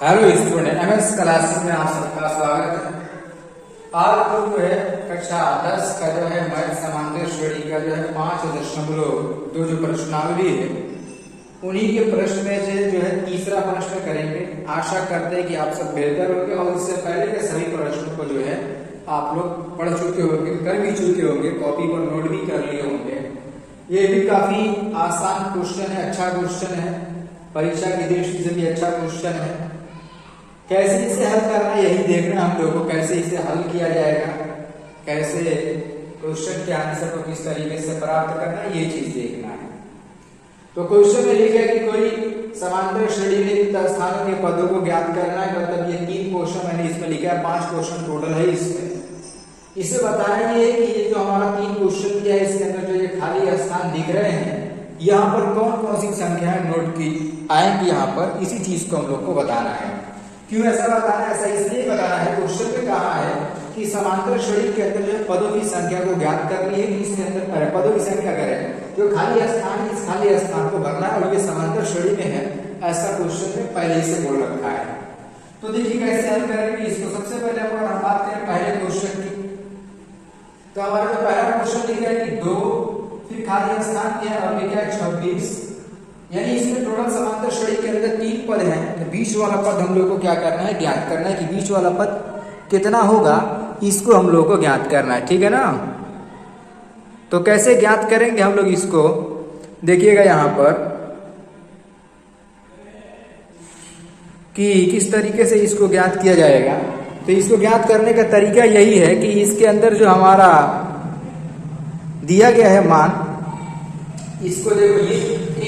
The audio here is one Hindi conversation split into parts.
हेलो स्टूडेंट, एमएस क्लासेस में आप सबका स्वागत है। आज जो है कक्षा 10 का जो है मैथ समांतर श्रेणी का जो है 5.2 जो प्रश्नावली है उन्हीं के प्रश्न में से जो है तीसरा प्रश्न करेंगे। आशा करते हैं कि आप सब बेहतर होंगे और इससे पहले के सभी प्रश्नों को जो है आप लोग पढ़ चुके होंगे, कर भी चुके होंगे, कॉपी पर नोट भी कर लिए होंगे। ये भी काफी आसान क्वेश्चन है, अच्छा क्वेश्चन है, परीक्षा की दृष्टि से भी अच्छा क्वेश्चन है। कैसे इसे हल करना है यही देखना हम लोगों को, कैसे इसे हल किया जाएगा, कैसे क्वेश्चन के आंसर को किस तरीके से प्राप्त करना है, ये चीज देखना है। तो क्वेश्चन में लिखा है कि कोई समांतर श्रेणी में रिक्त स्थानों के पदों को ज्ञात करना है। मतलब ये 3 क्वेश्चन मैंने इसमें लिखा है, 5 क्वेश्चन टोटल है इसमें। इसे बताना ये है कि ये जो हमारा 3 क्वेश्चन किया है इसके अंदर जो ये खाली स्थान दिख रहे हैं यहाँ पर कौन कौन सी संख्याएं नोट की आएंगी, यहाँ पर इसी चीज को हम लोग को बताना है। क्यों ऐसा बताना है? ऐसा इसलिए बताना है, क्वेश्चन में कहा है कि समांतर श्रेणी के अंदर जो पदों की संख्या को ज्ञात करनी है कि इसके अंदर पदों की संख्या करें जो खाली स्थान, इस खाली स्थान को भरना है और ये समांतर श्रेणी में है, ऐसा क्वेश्चन में पहले से बोल रखा है। तो देखिए कैसे हल करेंगे इसको। सबसे पहले हम बात करें पहले क्वेश्चन की, तो हमारा जो पहला क्वेश्चन लिखा है कि 2 फिर खाली स्थान दिया और लिखा है 26, यानी इसमें टोटल समांतर श्रेणी के अंदर 3 पद हैं। तो बीच वाला पद हम लोग को क्या करना है, ज्ञात करना है कि बीच वाला पद कितना होगा, इसको हम लोग को ज्ञात करना है। ठीक है ना। तो कैसे ज्ञात करेंगे हम लोग इसको, देखिएगा यहां पर कि किस तरीके से इसको ज्ञात किया जाएगा। तो इसको ज्ञात करने का तरीका यही है कि इसके अंदर जो हमारा दिया गया है मान, इसको देखो, ये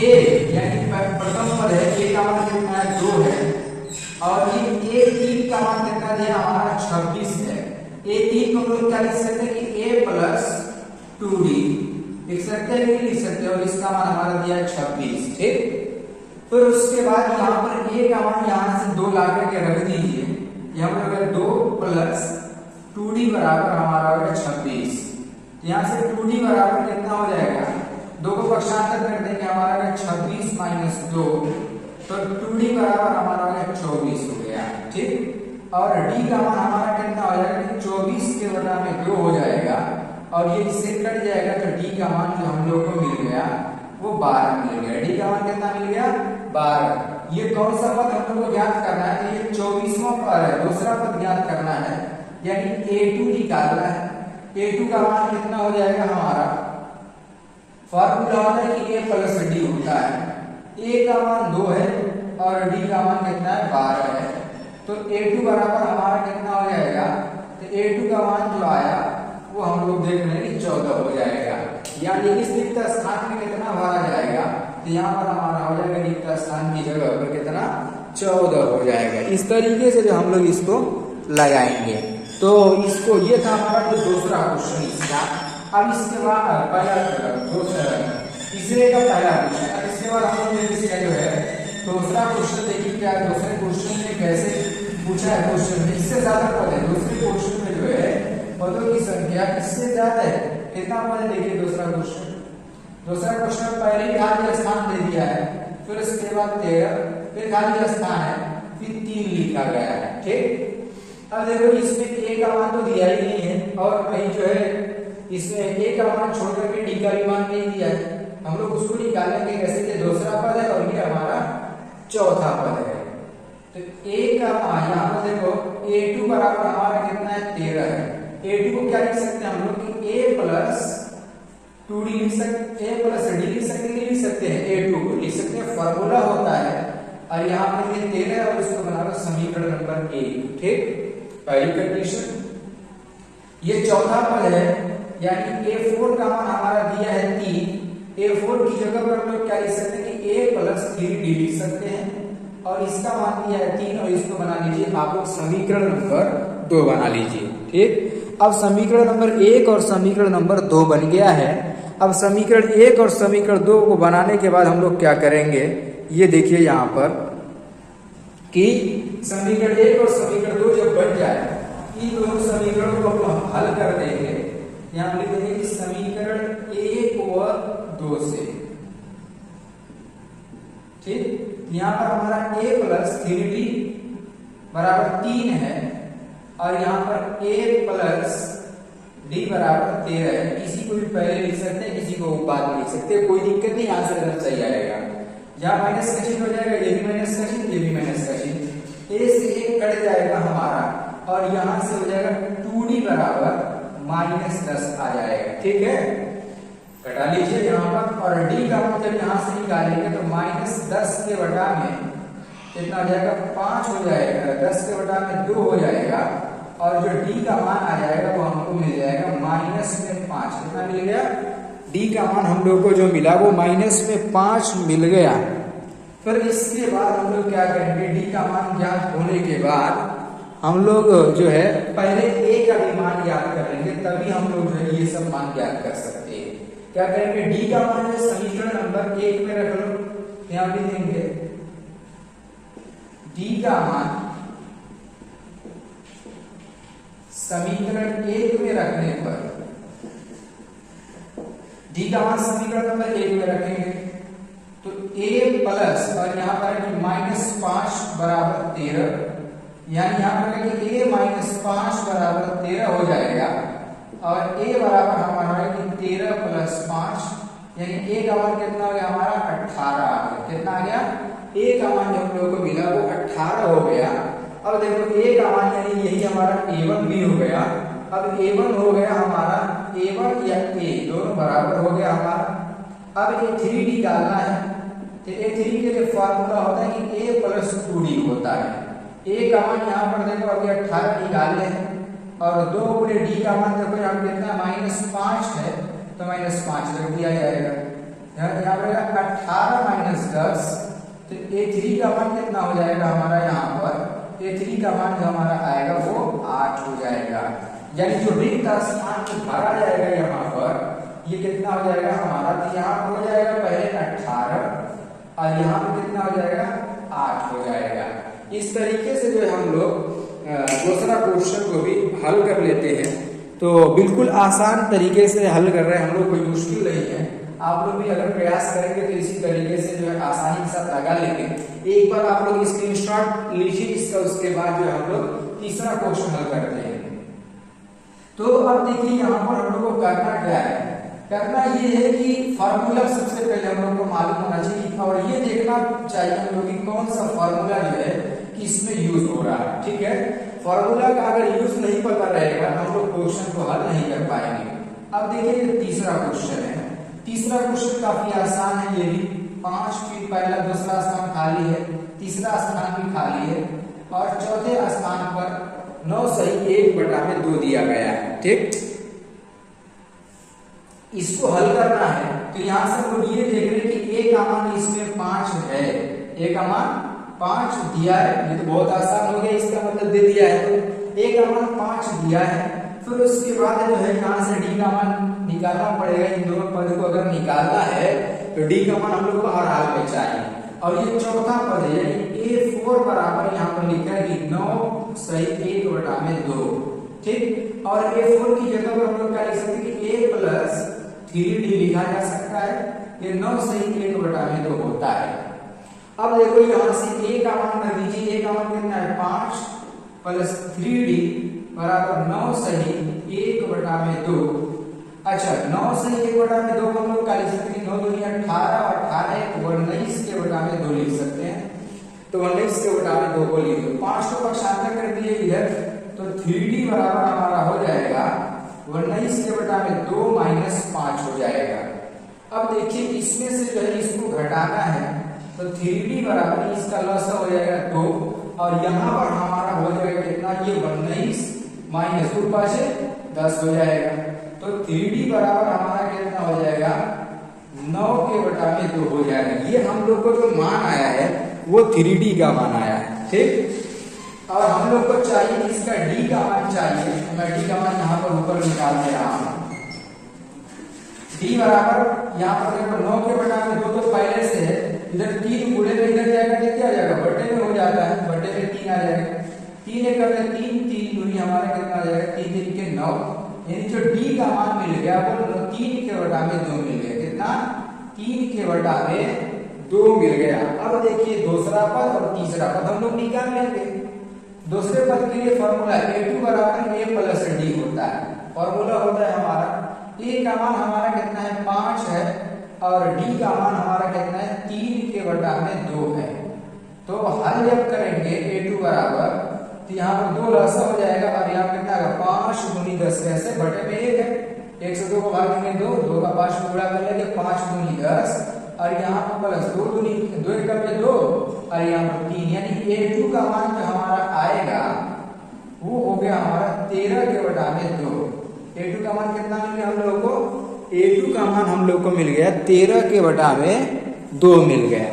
ए यानी प्रथम पद है, ए का मान कितना है 2 है और ये ए3 का मान कितना दिया हमारा 26 है। ए3 को हम लोग क्या लिख सकते हैं कि a प्लस 2d लिख सकते हैं, नहीं लिख सकते, और इसका मान हमारा दिया है 26। ठीक, फिर उसके बाद यहाँ पर a का मान यहाँ से 2 ला करके रख दीजिए, यहाँ पर 2 प्लस 2d बराबर हमारा होगा 26। यहाँ से 2d बराबर कितना हो जाएगा, 2 को पक्षांतर कर देंगे, हमारा 26 माइनस 2, तो 2d बराबर हमारा 24 हो गया। ठीक, और d का मान हमारा कितना हो जाएगा, 24 के बटा में 2 हो जाएगा और ये इससे कट जाएगा, तो d का मान जो हम लोग को मिल गया वो 12 मिल गया। d का मान कितना मिल गया, 12। ये कौन सा पद हम लोग को ज्ञात करना है, तो ये 24वां पद है, दूसरा पद ज्ञात करना है, यानी a2 निकालना है। a2 का मान कितना हो जाएगा, हमारा फॉर्मूला होता है कि a प्लस d होता है। a का मान 2 है और d का मान कितना है, 12 है। तो a2 बराबर हमारा कितना हो जाएगा, तो a2 का मान जो आया वो हम लोग देख रहे हैं कि 14 हो जाएगा। यानी इस रिक्त स्थान में कितना भरा जाएगा, तो यहाँ पर हमारा हो जाएगा रिक्त स्थान की जगह पर कितना, 14 हो जाएगा। इस तरीके से जो हम लोग इसको लगाएंगे। तो इसको, ये था हमारा जो दूसरा क्वेश्चन इसका। अब इसके बाद तीसरे का पहला क्वेश्चन, अब इसके बाद हम लोग इसका जो है दूसरा क्वेश्चन देखिए क्या है। दूसरे क्वेश्चन में कैसे पूछा है, क्वेश्चन में इससे ज्यादा पद है, दूसरे क्वेश्चन में जो है पदों की संख्या इससे ज्यादा है। कितना पद है देखिए दूसरा क्वेश्चन। दूसरा क्वेश्चन पहले ही खाली स्थान दे दिया है, फिर उसके बाद 13, फिर खाली स्थान है, फिर 3 लिखा गया है। ठीक, अब देखो इसमें a का मान तो दिया ही नहीं है और कहीं जो है इसमें a का मान छोड़ करके d का भी मान नहीं दिया है। हम लोग उसको निकालेंगे कैसे, कि दूसरा पद है और ये हमारा चौथा पद है। तो a का मान यहाँ पर देखो, a2 बराबर हमारा कितना है, 13 है। a2 को क्या लिख सकते हैं हम लोग कि a प्लस 2d लिख सकते, a प्लस d लिख सकते, नहीं लिख सकते हैं, a2 को लिख सकते हैं, फॉर्मूला होता है। और यहाँ पर ये 13 है और इसको बना लो समीकरण नंबर 1। ठीक, पहली कंडीशन। ये चौथा पद है, यानी a4 का मान हमारा दिया है 3, a4 की जगह पर हम लोग क्या लिख सकते हैं कि a प्लस 3d लिख सकते हैं और इसका मान दिया है 3 और इसको बना लीजिए आप लोग समीकरण नंबर 2 बना लीजिए। ठीक, अब समीकरण नंबर 1 और समीकरण नंबर 2 बन गया है। अब समीकरण 1 और समीकरण 2 को बनाने के बाद हम लोग क्या करेंगे, ये देखिए यहाँ पर कि समीकरण 1 और समीकरण 2 जब बन जाए, इन दोनों समीकरणों को हम हल कर देंगे। यहाँ लिख देंगे कि समीकरण 1 और 2 से। ठीक, यहाँ पर हमारा a प्लस 3d बराबर 3 है और यहाँ पर a प्लस d बराबर 13 है। किसी को भी पहले लिख सकते हैं, किसी को बाद में लिख सकते हैं, कोई दिक्कत नहीं, आंसर एकदम सही आएगा। यहाँ माइनस का चिन्ह हो जाएगा, ये भी माइनस का चिन्ह, ये भी माइनस का चिन्ह, a से 1 कट जाएगा हमारा और यहाँ से हो जाएगा 2d बराबर -10 आ जाएगा। ठीक है, घटा लीजिए यहाँ पर, और d का मान जब यहाँ से निकालेंगे तो -10 के बटा में कितना हो जाएगा, 5 हो जाएगा, 10 के बटा में 2 हो जाएगा और जो d का मान आ जाएगा वो हमको मिल जाएगा -5। कितना मिल गया, d का मान हम लोग को जो मिला वो -5 मिल गया। फिर इसके बाद हम लोग क्या करेंगे, d का मान ज्ञात होने के बाद हम लोग जो है पहले a का भी मान याद कर लेंगे, तभी हम लोग जो है ये सब मान याद कर सकते हैं। क्या करेंगे, d का मान जो समीकरण नंबर 1 में रख लो, यहाँ भी देंगे d का मान समीकरण 1 में रखने पर, d का मान समीकरण नंबर 1 में रखेंगे तो a प्लस और यहाँ पर है कि -5 बराबर 13, यानी यहाँ पर है कि a -5 बराबर 13 हो जाएगा और a बराबर हमारा है कि 13 + 5, यानी a का मान कितना हो गया हमारा 18 आ गया। कितना आ गया, a का मान जो हम लोगों को मिला वो 18 हो गया। अब देखो a का मान यानी यही हमारा a1 भी हो गया। अब a1 हो गया हमारा, a1 या a दोनों बराबर हो गया हमारा। अब a3 निकालना है तो a3 के लिए फॉर्मूला होता है कि a + 2d होता है। a का मान यहाँ पर देखो अभी 18 निकाले हैं और 2 गुणे d का मान देखो यहाँ कितना -5 है तो -5 रख दिया जाएगा। यहाँ पर 18 - 10 तो a3 का मान कितना हो जाएगा हमारा, यहाँ पर a3 का मान जो हमारा आएगा वो 8 हो जाएगा। यानी जो रिक्त स्थान भरा जाएगा यहाँ पर ये कितना हो जाएगा हमारा, तो यहाँ पर हो जाएगा पहले 18 और यहाँ पर कितना हो जाएगा 8 हो जाएगा। इस तरीके से जो है हम लोग दूसरा क्वेश्चन को भी हल कर लेते हैं। तो बिल्कुल आसान तरीके से हल कर रहे हैं हम लोग, कोई मुश्किल नहीं है। आप लोग भी अगर प्रयास करेंगे तो इसी तरीके से जो है आसानी के साथ लगा लेंगे। एक बार आप लोग स्क्रीनशॉट लीजिए इसका, उसके बाद जो हम लोग तीसरा क्वेश्चन हल करते हैं। तो अब देखिए यहाँ पर हम लोग को करना क्या है, करना ये है कि फार्मूला सबसे पहले हम लोग को मालूम होना चाहिए और ये देखना चाहिए हम लोग कि कौन सा फार्मूला जो है किसमें यूज हो रहा है। ठीक है, फार्मूला का अगर यूज नहीं पता रहेगा हम लोग क्वेश्चन को हल नहीं कर पाएंगे। अब देखिए तीसरा क्वेश्चन है। तीसरा क्वेश्चन काफी आसान है, ये भी 5 फीट, पहला दूसरा स्थान खाली है, तीसरा स्थान भी खाली है और चौथे स्थान पर 9 सही 1/2 दिया गया है। ठीक, इसको हल करना है तो यहाँ से हम लोग ये देख रहे हैं कि a का मान इसमें 5 है, a का मान 5 दिया है, ये तो बहुत आसान हो गया, इसका मतलब दे दिया है तो a का मान 5 दिया है। फिर उसके बाद जो है यहाँ से d का मान निकालना पड़ेगा। इन दोनों पद को अगर निकालना है तो d का मान हम लोग को हर हाल में चाहिए और ये चौथा पद है यानी a4 बराबर यहाँ पर लिखा है कि 9 सही 1/2। ठीक, और a4 की जगह पर हम लोग क्या लिख सकते हैं कि a + 3d लिखा जा सकता है, ये 9 सही 1/2 होता है। अब देखो यहाँ से a का मान कर दीजिए, a का मान कितना है 5 + 3d बराबर 9 सही 1/2। अच्छा, 9 सही 1/2 हम लोग क्या लिख सकते हैं, 9 दूनी 18 और 18 को 19 के बटा में 2 लिख सकते हैं, तो 19 के बटा में 2 को लिख दो, 5 को पक्षांतर कर दिए इधर तो 3d बराबर हमारा हो जाएगा 19 के बटा में 2 - 5 हो जाएगा। अब देखिए इसमें से जो है इसको घटाना है तो 3d बराबर इसका लसा हो जाएगा 2 और यहाँ पर हमारा हो जाएगा कितना, ये 19 - 2 पाँचे 10 हो जाएगा। तो 3d बराबर हमारा कितना हो जाएगा 9 के बटा में 2 हो जाएगा। ये हम लोग को जो मान आया है वो 3d का मान आया है। ठीक, और हम लोग को चाहिए इसका d का मान चाहिए, मैं d का मान यहाँ पर ऊपर निकाल दे रहा हूँ। d बराबर यहाँ पर देखो 9 के बटा में 2 तो पहले से है, इधर 3 गुणे में इधर जाएगा तो क्या हो जाएगा, बटे में हो जाता है, बटे में 3 आ जाएगा, 3 एक करके 3 दूनी हमारा कितना आ जाएगा 3 3 के 9, यानी जो d का मान मिल गया वो 3 के बटा में 2 मिल गया। कितना, 3 के बटा में 2 मिल गया। अब देखिए दूसरा पद और तीसरा पद हम लोग निकाल लेंगे। दूसरे पद के लिए फॉर्मूला a2 बराबर a प्लस d होता है। फॉर्मूला होता है हमारा a का मान हमारा कितना है 5 है और d का मान हमारा कितना है 3 के बटा में 2 है। तो हल जब करेंगे a2 बराबर तो यहाँ पर 2 लसा हो जाएगा और यहाँ कितना आएगा 5 गुनी 10 कैसे बटे में 1 है। 1 से 2 को भागेंगे 2, 2 का 5 गुणा कर लेंगे 5 गुनी 10 और यहाँ पर प्लस 2 गुनी 2 का में 2 और यहाँ पर 3 यानी a2 का मान जो हमारा आएगा वो हो गया हमारा 13 के बटा में 2। a2 का मान कितना मिल गया हम लोगों को? a2 का मान हम लोग को मिल गया 13 के बटा में 2 मिल गया।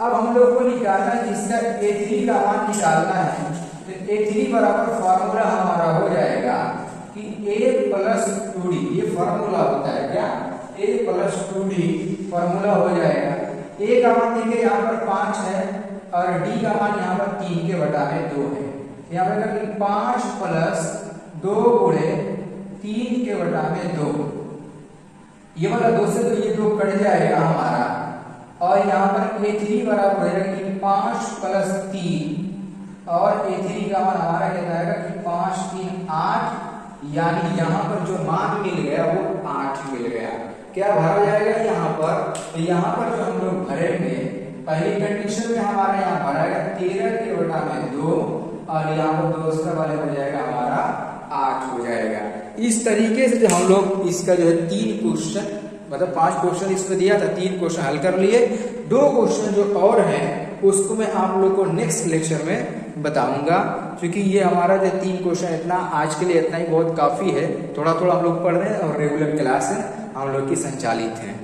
अब हम लोग को निकालना जिसका a3 का मान निकालना है तो a3 बराबर फॉर्मूला हमारा हो जाएगा कि a प्लस 2d, ये फॉर्मूला होता है क्या? a प्लस 2d फॉर्मूला हो जाएगा। a का मान देखिए यहाँ पर 5 है और d का मान यहाँ पर 3 के बटा में 2 है। यहाँ पर करेंगे 5 प्लस 2 गुणे 3 के बटा में 2, ये वाला 2 से तो ये 2 कट जाएगा हमारा और यहाँ पर a3 बराबर हो जाएगा कि 5 प्लस 3 और a3 का मान हमारा कितना आएगा कि 5 3 8, यानी यहाँ पर जो मान मिल गया वो 8 मिल गया। क्या भरा जाएगा यहाँ पर? तो यहाँ पर जो हम लोग भरेंगे पहली कंडीशन में हमारा यहाँ भराएगा 13 के बटा में 2 और यहाँ पर दूसरा वाले हो जाएगा हमारा 8 हो जाएगा। इस तरीके से जो हम लोग इसका जो है 3 क्वेश्चन मतलब 5 क्वेश्चन इसमें दिया था, 3 क्वेश्चन हल कर लिए। 2 क्वेश्चन जो और हैं उसको मैं आप लोग को नेक्स्ट लेक्चर में बताऊंगा, क्योंकि ये हमारा जो 3 क्वेश्चन इतना आज के लिए इतना ही बहुत काफी है। थोड़ा थोड़ा हम लोग पढ़ रहे हैं और रेगुलर क्लास हम लोग की संचालित है।